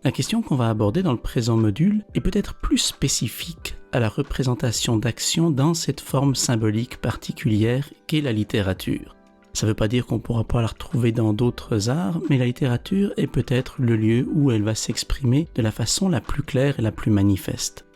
La question qu'on va aborder dans le présent module est peut-être plus spécifique à la représentation d'action dans cette forme symbolique particulière qu'est la littérature. Ça ne veut pas dire qu'on ne pourra pas la retrouver dans d'autres arts, mais la littérature est peut-être le lieu où elle va s'exprimer de la façon la plus claire et la plus manifeste.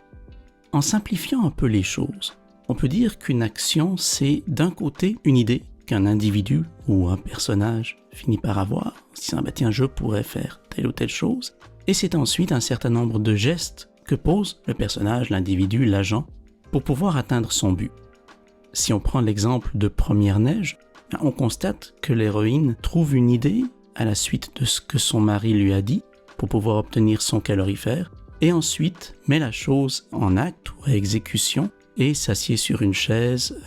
En simplifiant un peu les choses, on peut dire qu'une action, c'est d'un côté une idée qu'un individu ou un personnage finit par avoir, en se disant tiens, je pourrais faire telle ou telle chose, et c'est ensuite un certain nombre de gestes que pose le personnage, l'individu, l'agent, pour pouvoir atteindre son but. Si on prend l'exemple de Première Neige, on constate que l'héroïne trouve une idée à la suite de ce que son mari lui a dit pour pouvoir obtenir son calorifère, et ensuite met la chose en acte ou à exécution et s'assied sur une chaise,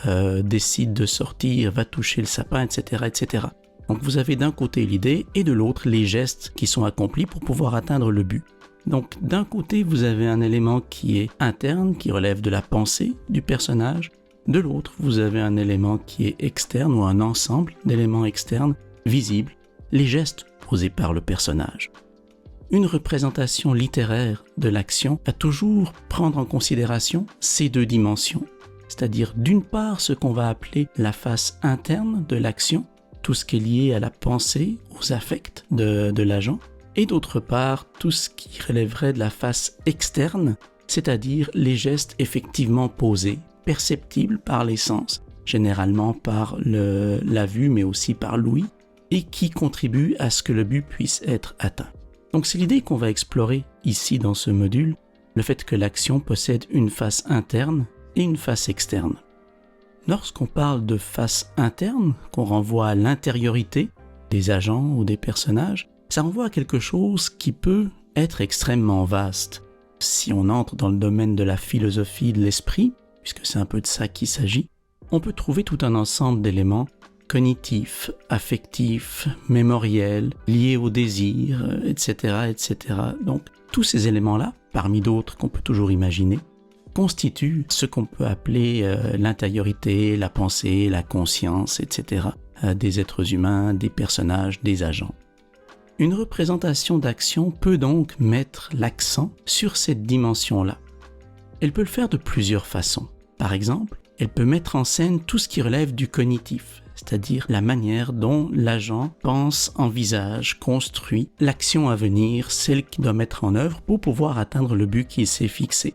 décide de sortir, va toucher le sapin, etc., etc. Donc vous avez d'un côté l'idée et de l'autre les gestes qui sont accomplis pour pouvoir atteindre le but. Donc d'un côté vous avez un élément qui est interne, qui relève de la pensée du personnage. De l'autre, vous avez un élément qui est externe ou un ensemble d'éléments externes visibles, les gestes posés par le personnage. Une représentation littéraire de l'action va toujours prendre en considération ces deux dimensions, c'est-à-dire d'une part ce qu'on va appeler la face interne de l'action, tout ce qui est lié à la pensée, aux affects de l'agent, et d'autre part tout ce qui relèverait de la face externe, c'est-à-dire les gestes effectivement posés, perceptible par les sens, généralement par la vue mais aussi par l'ouïe, et qui contribue à ce que le but puisse être atteint. Donc c'est l'idée qu'on va explorer ici dans ce module, le fait que l'action possède une face interne et une face externe. Lorsqu'on parle de face interne, qu'on renvoie à l'intériorité des agents ou des personnages, ça renvoie à quelque chose qui peut être extrêmement vaste. Si on entre dans le domaine de la philosophie de l'esprit, puisque c'est un peu de ça qu'il s'agit, on peut trouver tout un ensemble d'éléments cognitifs, affectifs, mémoriels, liés au désir, etc., etc. Donc, tous ces éléments-là, parmi d'autres qu'on peut toujours imaginer, constituent ce qu'on peut appeler l'intériorité, la pensée, la conscience, etc., des êtres humains, des personnages, des agents. Une représentation d'action peut donc mettre l'accent sur cette dimension-là. Elle peut le faire de plusieurs façons. Par exemple, elle peut mettre en scène tout ce qui relève du cognitif, c'est-à-dire la manière dont l'agent pense, envisage, construit l'action à venir, celle qu'il doit mettre en œuvre pour pouvoir atteindre le but qu'il s'est fixé.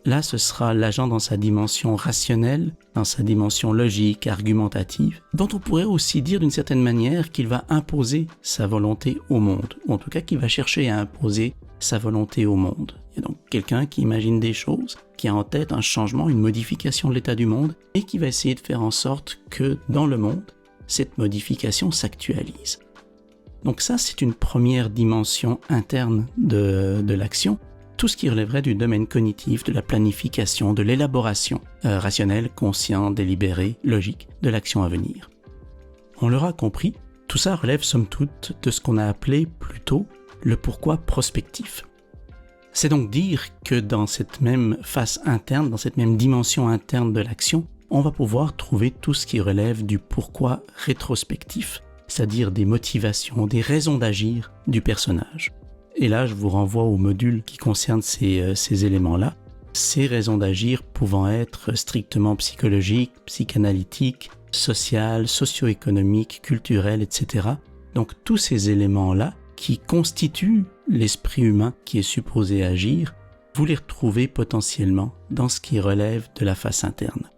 Là, ce sera l'agent dans sa dimension rationnelle, dans sa dimension logique, argumentative, dont on pourrait aussi dire d'une certaine manière qu'il va imposer sa volonté au monde, ou en tout cas qu'il va chercher à imposer sa volonté au monde. Il y a donc quelqu'un qui imagine des choses, qui a en tête un changement, une modification de l'état du monde, et qui va essayer de faire en sorte que dans le monde, cette modification s'actualise. Donc ça, c'est une première dimension interne de l'action, tout ce qui relèverait du domaine cognitif, de la planification, de l'élaboration rationnelle, consciente, délibérée, logique de l'action à venir. On l'aura compris, tout ça relève somme toute de ce qu'on a appelé plutôt le pourquoi prospectif. C'est donc dire que dans cette même face interne, dans cette même dimension interne de l'action, on va pouvoir trouver tout ce qui relève du pourquoi rétrospectif, c'est-à-dire des motivations, des raisons d'agir du personnage. Et là, je vous renvoie au module qui concerne ces éléments-là, ces raisons d'agir pouvant être strictement psychologiques, psychanalytiques, sociales, socio-économiques, culturelles, etc. Donc tous ces éléments-là qui constituent l'esprit humain qui est supposé agir, vous les retrouvez potentiellement dans ce qui relève de la face interne.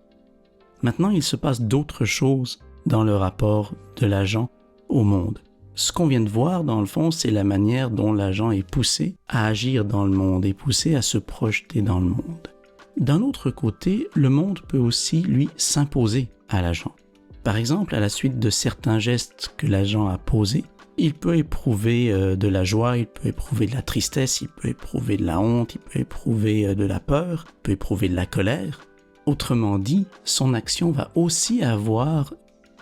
Maintenant, il se passe d'autres choses dans le rapport de l'agent au monde. Ce qu'on vient de voir, dans le fond, c'est la manière dont l'agent est poussé à agir dans le monde, est poussé à se projeter dans le monde. D'un autre côté, le monde peut aussi, lui, s'imposer à l'agent. Par exemple, à la suite de certains gestes que l'agent a posés, il peut éprouver de la joie, il peut éprouver de la tristesse, il peut éprouver de la honte, il peut éprouver de la peur, il peut éprouver de la colère. Autrement dit, son action va aussi avoir,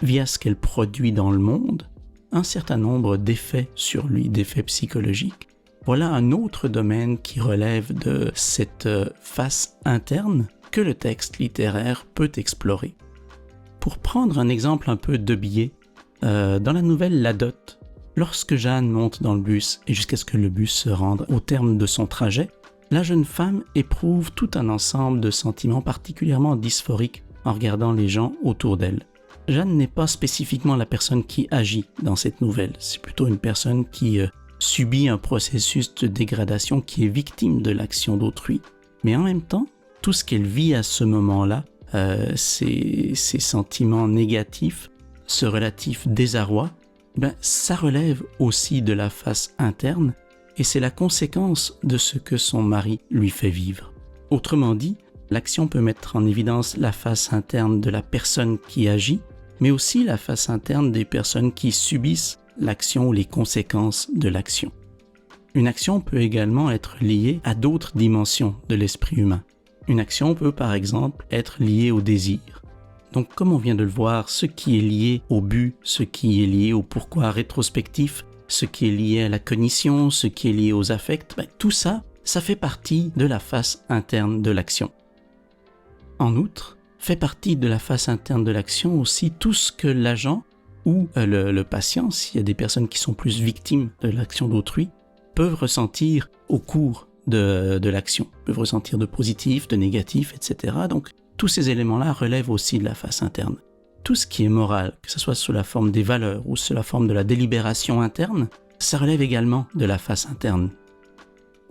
via ce qu'elle produit dans le monde, un certain nombre d'effets sur lui, d'effets psychologiques. Voilà un autre domaine qui relève de cette face interne que le texte littéraire peut explorer. Pour prendre un exemple un peu de biais, dans la nouvelle La Dot, Lorsque Jeanne monte dans le bus et jusqu'à ce que le bus se rende au terme de son trajet, la jeune femme éprouve tout un ensemble de sentiments particulièrement dysphoriques en regardant les gens autour d'elle. Jeanne n'est pas spécifiquement la personne qui agit dans cette nouvelle, c'est plutôt une personne qui subit un processus de dégradation, qui est victime de l'action d'autrui. Mais en même temps, tout ce qu'elle vit à ce moment-là, ces sentiments négatifs, ce relatif désarroi, ça relève aussi de la face interne et c'est la conséquence de ce que son mari lui fait vivre. Autrement dit, l'action peut mettre en évidence la face interne de la personne qui agit, mais aussi la face interne des personnes qui subissent l'action ou les conséquences de l'action. Une action peut également être liée à d'autres dimensions de l'esprit humain. Une action peut par exemple être liée au désir. Donc comme on vient de le voir, ce qui est lié au but, ce qui est lié au pourquoi rétrospectif, ce qui est lié à la cognition, ce qui est lié aux affects, tout ça, ça fait partie de la face interne de l'action. En outre, fait partie de la face interne de l'action aussi tout ce que l'agent ou le patient, s'il y a des personnes qui sont plus victimes de l'action d'autrui, peuvent ressentir au cours de l'action, peuvent ressentir de positif, de négatif, etc. Donc tous ces éléments-là relèvent aussi de la face interne. Tout ce qui est moral, que ce soit sous la forme des valeurs ou sous la forme de la délibération interne, ça relève également de la face interne.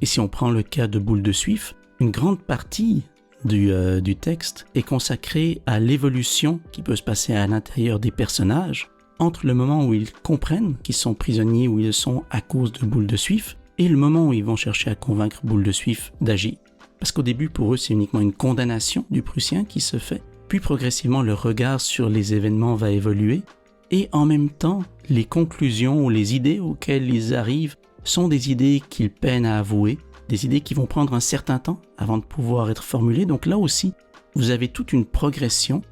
Et si on prend le cas de Boule de Suif, une grande partie du texte est consacrée à l'évolution qui peut se passer à l'intérieur des personnages entre le moment où ils comprennent qu'ils sont prisonniers, où ils sont à cause de Boule de Suif, et le moment où ils vont chercher à convaincre Boule de Suif d'agir. Parce qu'au début, pour eux, c'est uniquement une condamnation du Prussien qui se fait, puis progressivement, leur regard sur les événements va évoluer, et en même temps, les conclusions ou les idées auxquelles ils arrivent sont des idées qu'ils peinent à avouer, des idées qui vont prendre un certain temps avant de pouvoir être formulées. Donc là aussi, vous avez toute une progression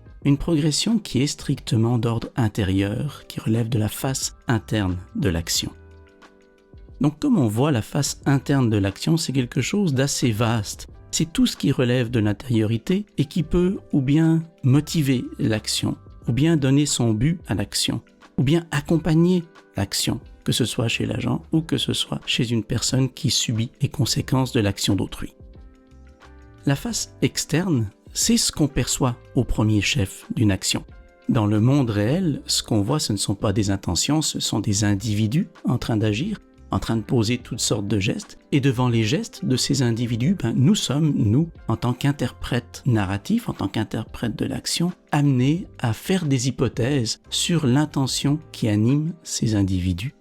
qui est strictement d'ordre intérieur, qui relève de la face interne de l'action. Donc comme on voit, la face interne de l'action, c'est quelque chose d'assez vaste. C'est tout ce qui relève de l'intériorité et qui peut ou bien motiver l'action, ou bien donner son but à l'action, ou bien accompagner l'action, que ce soit chez l'agent ou que ce soit chez une personne qui subit les conséquences de l'action d'autrui. La face externe, c'est ce qu'on perçoit au premier chef d'une action. Dans le monde réel, ce qu'on voit, ce ne sont pas des intentions, ce sont des individus en train d'agir, en train de poser toutes sortes de gestes, et devant les gestes de ces individus, nous sommes, nous, en tant qu'interprètes narratifs, en tant qu'interprètes de l'action, amenés à faire des hypothèses sur l'intention qui anime ces individus.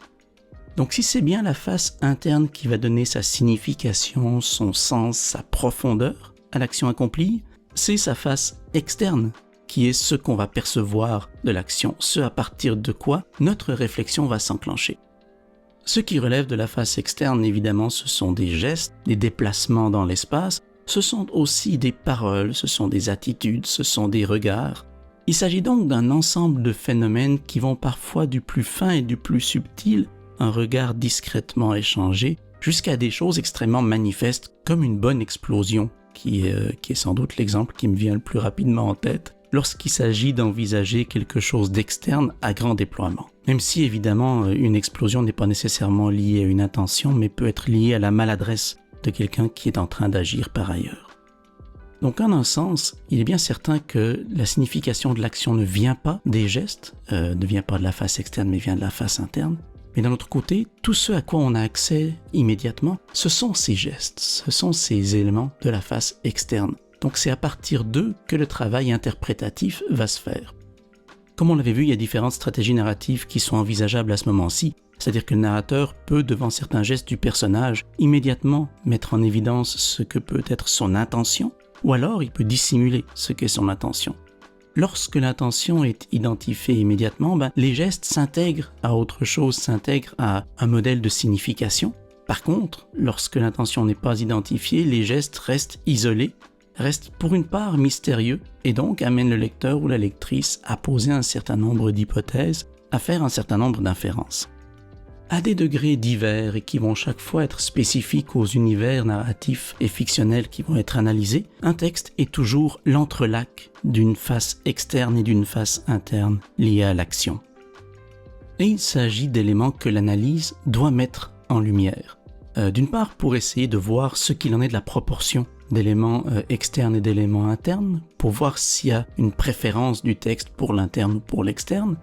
Donc si c'est bien la face interne qui va donner sa signification, son sens, sa profondeur à l'action accomplie, c'est sa face externe qui est ce qu'on va percevoir de l'action, ce à partir de quoi notre réflexion va s'enclencher. Ce qui relève de la face externe, évidemment, ce sont des gestes, des déplacements dans l'espace, ce sont aussi des paroles, ce sont des attitudes, ce sont des regards. Il s'agit donc d'un ensemble de phénomènes qui vont parfois du plus fin et du plus subtil, un regard discrètement échangé, jusqu'à des choses extrêmement manifestes, comme une bonne explosion, qui est sans doute l'exemple qui me vient le plus rapidement en tête, lorsqu'il s'agit d'envisager quelque chose d'externe à grand déploiement. Même si, évidemment, une explosion n'est pas nécessairement liée à une intention, mais peut être liée à la maladresse de quelqu'un qui est en train d'agir par ailleurs. Donc, en un sens, il est bien certain que la signification de l'action ne vient pas des gestes, ne vient pas de la face externe, mais vient de la face interne. Mais d'un autre côté, tout ce à quoi on a accès immédiatement, ce sont ces gestes, ce sont ces éléments de la face externe. Donc c'est à partir d'eux que le travail interprétatif va se faire. Comme on l'avait vu, il y a différentes stratégies narratives qui sont envisageables à ce moment-ci, c'est-à-dire que le narrateur peut, devant certains gestes du personnage, immédiatement mettre en évidence ce que peut être son intention, ou alors il peut dissimuler ce qu'est son intention. Lorsque l'intention est identifiée immédiatement, les gestes s'intègrent à autre chose, s'intègrent à un modèle de signification. Par contre, lorsque l'intention n'est pas identifiée, les gestes restent isolés, restent pour une part mystérieux, et donc amènent le lecteur ou la lectrice à poser un certain nombre d'hypothèses, à faire un certain nombre d'inférences. À des degrés divers et qui vont chaque fois être spécifiques aux univers narratifs et fictionnels qui vont être analysés, un texte est toujours l'entrelac d'une face externe et d'une face interne liée à l'action. et il s'agit d'éléments que l'analyse doit mettre en lumière. D'une part, pour essayer de voir ce qu'il en est de la proportion d'éléments externes et d'éléments internes, pour voir s'il y a une préférence du texte pour l'interne ou pour l'externe.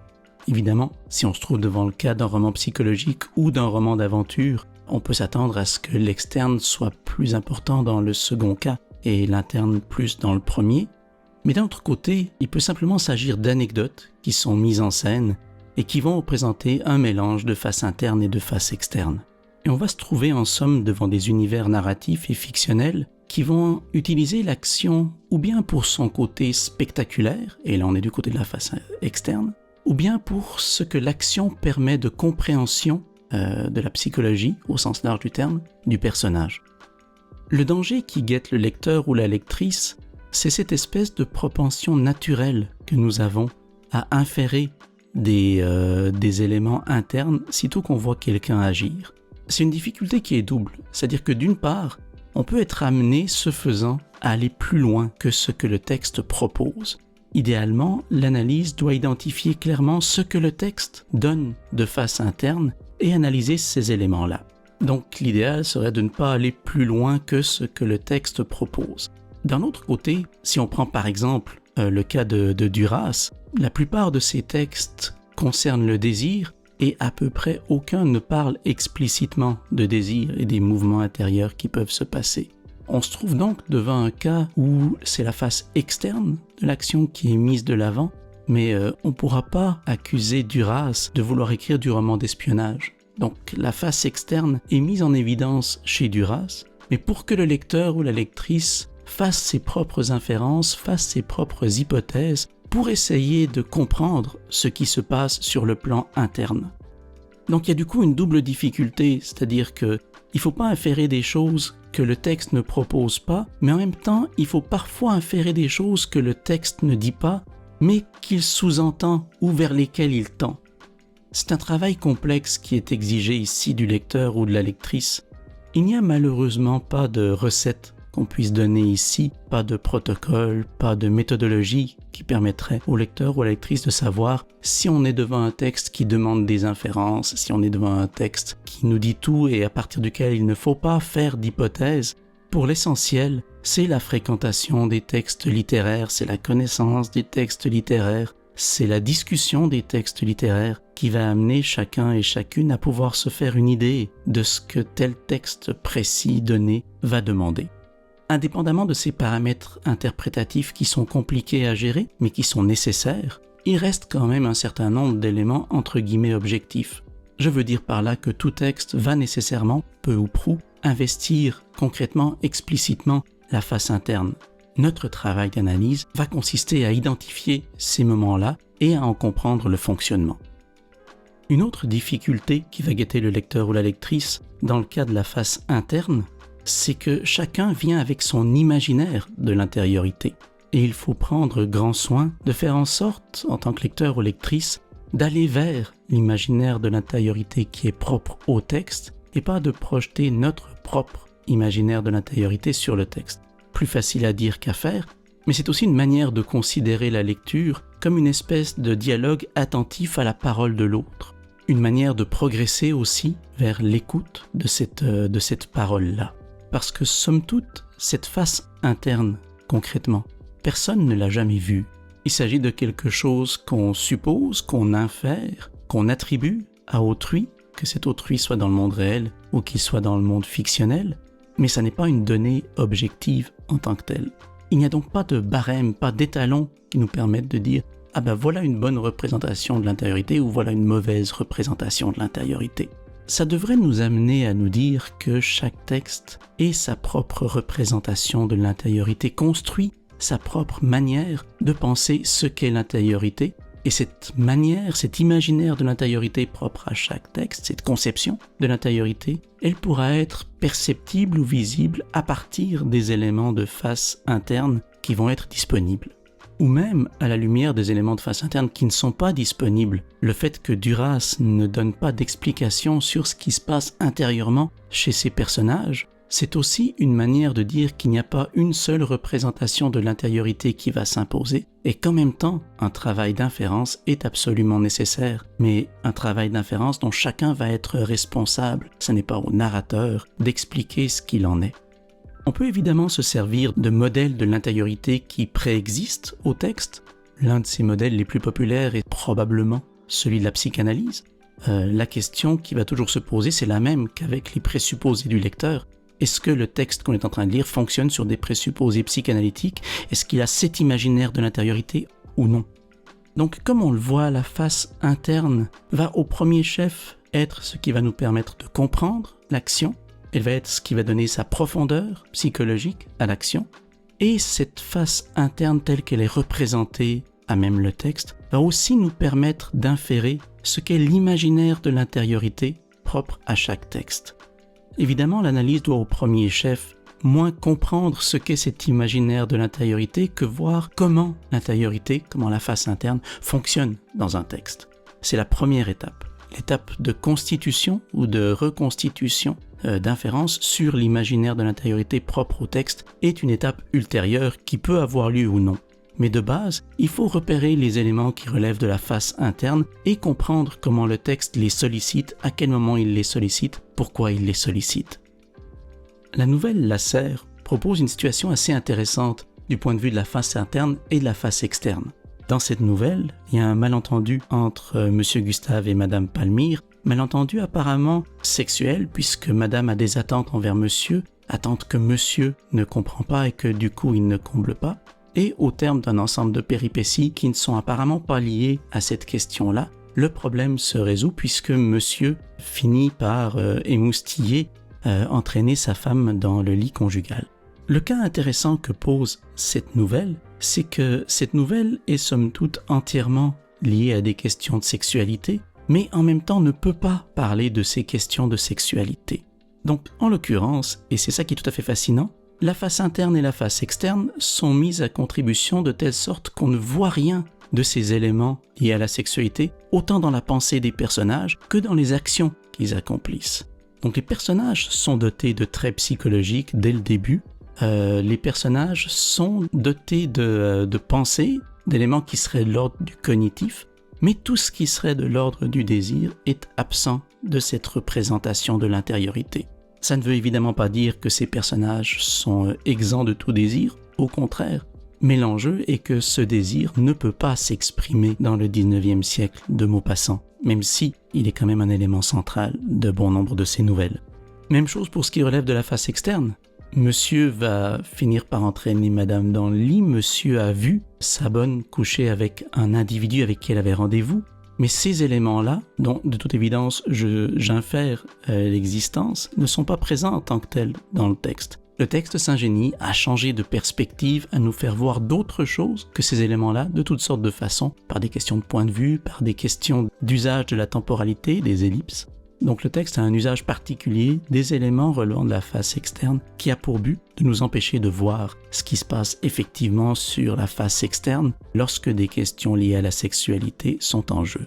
Évidemment, si on se trouve devant le cas d'un roman psychologique ou d'un roman d'aventure, on peut s'attendre à ce que l'externe soit plus important dans le second cas et l'interne plus dans le premier. Mais d'un autre côté, il peut simplement s'agir d'anecdotes qui sont mises en scène et qui vont représenter un mélange de face interne et de face externe. Et on va se trouver en somme devant des univers narratifs et fictionnels qui vont utiliser l'action ou bien pour son côté spectaculaire, et là on est du côté de la face externe, ou bien pour ce que l'action permet de compréhension de la psychologie, au sens large du terme, du personnage. Le danger qui guette le lecteur ou la lectrice, c'est cette espèce de propension naturelle que nous avons à inférer des éléments internes sitôt qu'on voit quelqu'un agir. C'est une difficulté qui est double, c'est-à-dire que d'une part, on peut être amené, ce faisant, à aller plus loin que ce que le texte propose. Idéalement, l'analyse doit identifier clairement ce que le texte donne de face interne et analyser ces éléments-là. Donc l'idéal serait de ne pas aller plus loin que ce que le texte propose. D'un autre côté, si on prend par exemple le cas de Duras, la plupart de ses textes concernent le désir et à peu près aucun ne parle explicitement de désir et des mouvements intérieurs qui peuvent se passer. On se trouve donc devant un cas où c'est la face externe de l'action qui est mise de l'avant, mais on ne pourra pas accuser Duras de vouloir écrire du roman d'espionnage. Donc la face externe est mise en évidence chez Duras, mais pour que le lecteur ou la lectrice fasse ses propres inférences, fasse ses propres hypothèses, pour essayer de comprendre ce qui se passe sur le plan interne. Donc il y a du coup une double difficulté, c'est-à-dire qu'il ne faut pas inférer des choses que le texte ne propose pas, mais en même temps, il faut parfois inférer des choses que le texte ne dit pas, mais qu'il sous-entend ou vers lesquelles il tend. C'est un travail complexe qui est exigé ici du lecteur ou de la lectrice. Il n'y a malheureusement pas de recette qu'on puisse donner ici, pas de protocole, pas de méthodologie qui permettrait au lecteur ou à la lectrice de savoir si on est devant un texte qui demande des inférences, si on est devant un texte qui nous dit tout et à partir duquel il ne faut pas faire d'hypothèses. Pour l'essentiel, c'est la fréquentation des textes littéraires, c'est la connaissance des textes littéraires, c'est la discussion des textes littéraires qui va amener chacun et chacune à pouvoir se faire une idée de ce que tel texte précis donné va demander. Indépendamment de ces paramètres interprétatifs qui sont compliqués à gérer, mais qui sont nécessaires, il reste quand même un certain nombre d'éléments entre guillemets objectifs. Je veux dire par là que tout texte va nécessairement, peu ou prou, investir concrètement, explicitement la face interne. Notre travail d'analyse va consister à identifier ces moments-là et à en comprendre le fonctionnement. Une autre difficulté qui va guetter le lecteur ou la lectrice dans le cas de la face interne, c'est que chacun vient avec son imaginaire de l'intériorité. Et il faut prendre grand soin de faire en sorte, en tant que lecteur ou lectrice, d'aller vers l'imaginaire de l'intériorité qui est propre au texte et pas de projeter notre propre imaginaire de l'intériorité sur le texte. Plus facile à dire qu'à faire, mais c'est aussi une manière de considérer la lecture comme une espèce de dialogue attentif à la parole de l'autre. Une manière de progresser aussi vers l'écoute de cette parole-là. Parce que, somme toute, cette face interne, concrètement, personne ne l'a jamais vue. Il s'agit de quelque chose qu'on suppose, qu'on infère, qu'on attribue à autrui, que cet autrui soit dans le monde réel ou qu'il soit dans le monde fictionnel, mais ça n'est pas une donnée objective en tant que telle. Il n'y a donc pas de barème, pas d'étalon qui nous permettent de dire « Ah ben voilà une bonne représentation de l'intériorité » ou « Voilà une mauvaise représentation de l'intériorité ». Ça devrait nous amener à nous dire que chaque texte est sa propre représentation de l'intériorité, construit sa propre manière de penser ce qu'est l'intériorité, et cette manière, cet imaginaire de l'intériorité propre à chaque texte, cette conception de l'intériorité, elle pourra être perceptible ou visible à partir des éléments de face interne qui vont être disponibles. Ou même à la lumière des éléments de face interne qui ne sont pas disponibles. Le fait que Duras ne donne pas d'explication sur ce qui se passe intérieurement chez ses personnages, c'est aussi une manière de dire qu'il n'y a pas une seule représentation de l'intériorité qui va s'imposer et qu'en même temps, un travail d'inférence est absolument nécessaire, mais un travail d'inférence dont chacun va être responsable. Ce n'est pas au narrateur d'expliquer ce qu'il en est. On peut évidemment se servir de modèles de l'intériorité qui préexistent au texte. L'un de ces modèles les plus populaires est probablement celui de la psychanalyse. La question qui va toujours se poser, c'est la même qu'avec les présupposés du lecteur. Est-ce que le texte qu'on est en train de lire fonctionne sur des présupposés psychanalytiques? Est-ce qu'il a cet imaginaire de l'intériorité ou non? Donc, comme on le voit, la face interne va au premier chef être ce qui va nous permettre de comprendre l'action. Elle va être ce qui va donner sa profondeur psychologique à l'action. Et cette face interne telle qu'elle est représentée à même le texte va aussi nous permettre d'inférer ce qu'est l'imaginaire de l'intériorité propre à chaque texte. Évidemment, l'analyse doit au premier chef moins comprendre ce qu'est cet imaginaire de l'intériorité que voir comment l'intériorité, comment la face interne fonctionne dans un texte. C'est la première étape. L'étape de constitution ou de reconstitution d'inférence sur l'imaginaire de l'intériorité propre au texte est une étape ultérieure qui peut avoir lieu ou non. Mais de base, il faut repérer les éléments qui relèvent de la face interne et comprendre comment le texte les sollicite, à quel moment il les sollicite, pourquoi il les sollicite. La nouvelle Lasserre propose une situation assez intéressante du point de vue de la face interne et de la face externe. Dans cette nouvelle, il y a un malentendu entre M. Gustave et Mme Palmyre, malentendu apparemment sexuel puisque Madame a des attentes envers Monsieur, attentes que Monsieur ne comprend pas et que du coup il ne comble pas. Et au terme d'un ensemble de péripéties qui ne sont apparemment pas liées à cette question-là, le problème se résout puisque Monsieur finit par émoustiller, entraîner sa femme dans le lit conjugal. Le cas intéressant que pose cette nouvelle, c'est que cette nouvelle est somme toute entièrement liée à des questions de sexualité, mais en même temps ne peut pas parler de ces questions de sexualité. Donc, en l'occurrence, et c'est ça qui est tout à fait fascinant, la face interne et la face externe sont mises à contribution de telle sorte qu'on ne voit rien de ces éléments liés à la sexualité, autant dans la pensée des personnages que dans les actions qu'ils accomplissent. Donc les personnages sont dotés de traits psychologiques dès le début. Les personnages sont dotés de pensées, d'éléments qui seraient de l'ordre du cognitif, mais tout ce qui serait de l'ordre du désir est absent de cette représentation de l'intériorité. Ça ne veut évidemment pas dire que ces personnages sont exempts de tout désir, au contraire, mais l'enjeu est que ce désir ne peut pas s'exprimer dans le 19e siècle de Maupassant, même si il est quand même un élément central de bon nombre de ses nouvelles. Même chose pour ce qui relève de la face externe. Monsieur va finir par entraîner Madame dans le lit, Monsieur a vu sa bonne coucher avec un individu avec qui elle avait rendez-vous, mais ces éléments-là, dont de toute évidence j'infère l'existence, ne sont pas présents en tant que tels dans le texte. Le texte s'ingénie à changer de perspective, à nous faire voir d'autres choses que ces éléments-là, de toutes sortes de façons, par des questions de point de vue, par des questions d'usage de la temporalité, des ellipses. Donc le texte a un usage particulier des éléments relevant de la face externe qui a pour but de nous empêcher de voir ce qui se passe effectivement sur la face externe lorsque des questions liées à la sexualité sont en jeu.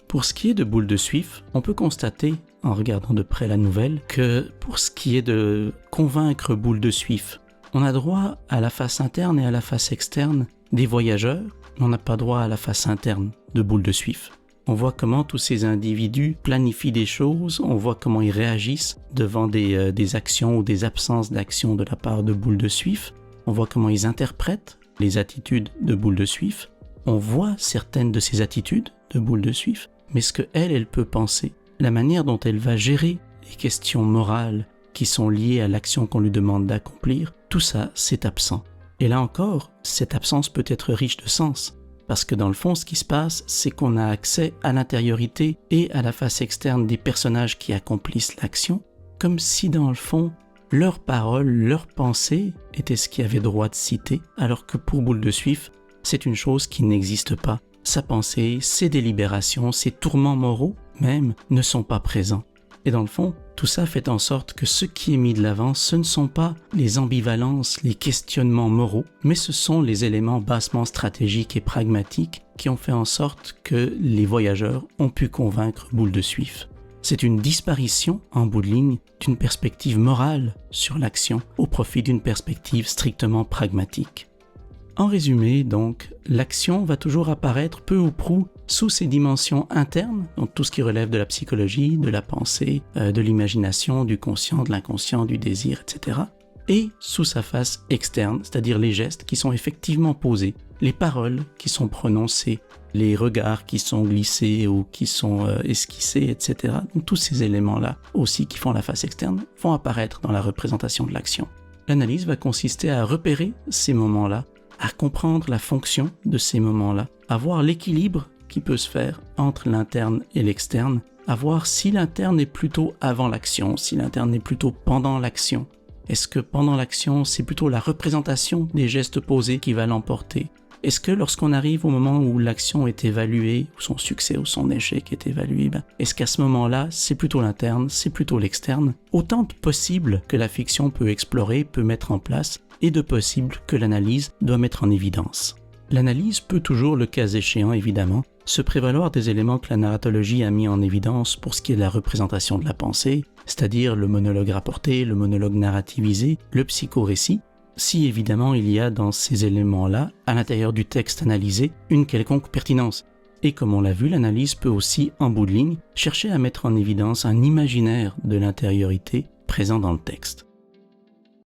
Pour ce qui est de Boule de Suif, on peut constater, en regardant de près la nouvelle, que pour ce qui est de convaincre Boule de Suif, on a droit à la face interne et à la face externe des voyageurs, mais on n'a pas droit à la face interne de Boule de Suif. On voit comment tous ces individus planifient des choses, on voit comment ils réagissent devant des actions ou des absences d'action de la part de Boule de Suif, on voit comment ils interprètent les attitudes de Boule de Suif, on voit certaines de ces attitudes de Boule de Suif, mais ce qu'elle peut penser, la manière dont elle va gérer les questions morales qui sont liées à l'action qu'on lui demande d'accomplir, tout ça, c'est absent. Et là encore, cette absence peut être riche de sens. Parce que dans le fond, ce qui se passe, c'est qu'on a accès à l'intériorité et à la face externe des personnages qui accomplissent l'action, comme si dans le fond, leurs paroles, leurs pensées étaient ce qui avait droit de citer, alors que pour Boule de Suif, c'est une chose qui n'existe pas. Sa pensée, ses délibérations, ses tourments moraux même ne sont pas présents. Et dans le fond, tout ça fait en sorte que ce qui est mis de l'avant, ce ne sont pas les ambivalences, les questionnements moraux, mais ce sont les éléments bassement stratégiques et pragmatiques qui ont fait en sorte que les voyageurs ont pu convaincre Boule de Suif. c'est une disparition, en bout de ligne, d'une perspective morale sur l'action au profit d'une perspective strictement pragmatique. En résumé, donc, l'action va toujours apparaître peu ou prou sous ses dimensions internes, donc tout ce qui relève de la psychologie, de la pensée, de l'imagination, du conscient, de l'inconscient, du désir, etc. Et sous sa face externe, c'est-à-dire les gestes qui sont effectivement posés, les paroles qui sont prononcées, les regards qui sont glissés ou qui sont esquissés, etc. Donc tous ces éléments-là aussi qui font la face externe vont apparaître dans la représentation de l'action. L'analyse va consister à repérer ces moments-là, à comprendre la fonction de ces moments-là, à voir l'équilibre qui peut se faire entre l'interne et l'externe, à voir si l'interne est plutôt avant l'action, si l'interne est plutôt pendant l'action. Est-ce que pendant l'action, c'est plutôt la représentation des gestes posés qui va l'emporter? Est-ce que lorsqu'on arrive au moment où l'action est évaluée, où son succès ou son échec est évalué, est-ce qu'à ce moment-là, c'est plutôt l'interne, c'est plutôt l'externe? Autant de possibles que la fiction peut explorer, peut mettre en place, et de possibles que l'analyse doit mettre en évidence. L'analyse peut toujours, le cas échéant évidemment, se prévaloir des éléments que la narratologie a mis en évidence pour ce qui est de la représentation de la pensée, c'est-à-dire le monologue rapporté, le monologue narrativisé, le psychorécit, si évidemment il y a dans ces éléments-là, à l'intérieur du texte analysé, une quelconque pertinence. Et comme on l'a vu, l'analyse peut aussi, en bout de ligne, chercher à mettre en évidence un imaginaire de l'intériorité présent dans le texte.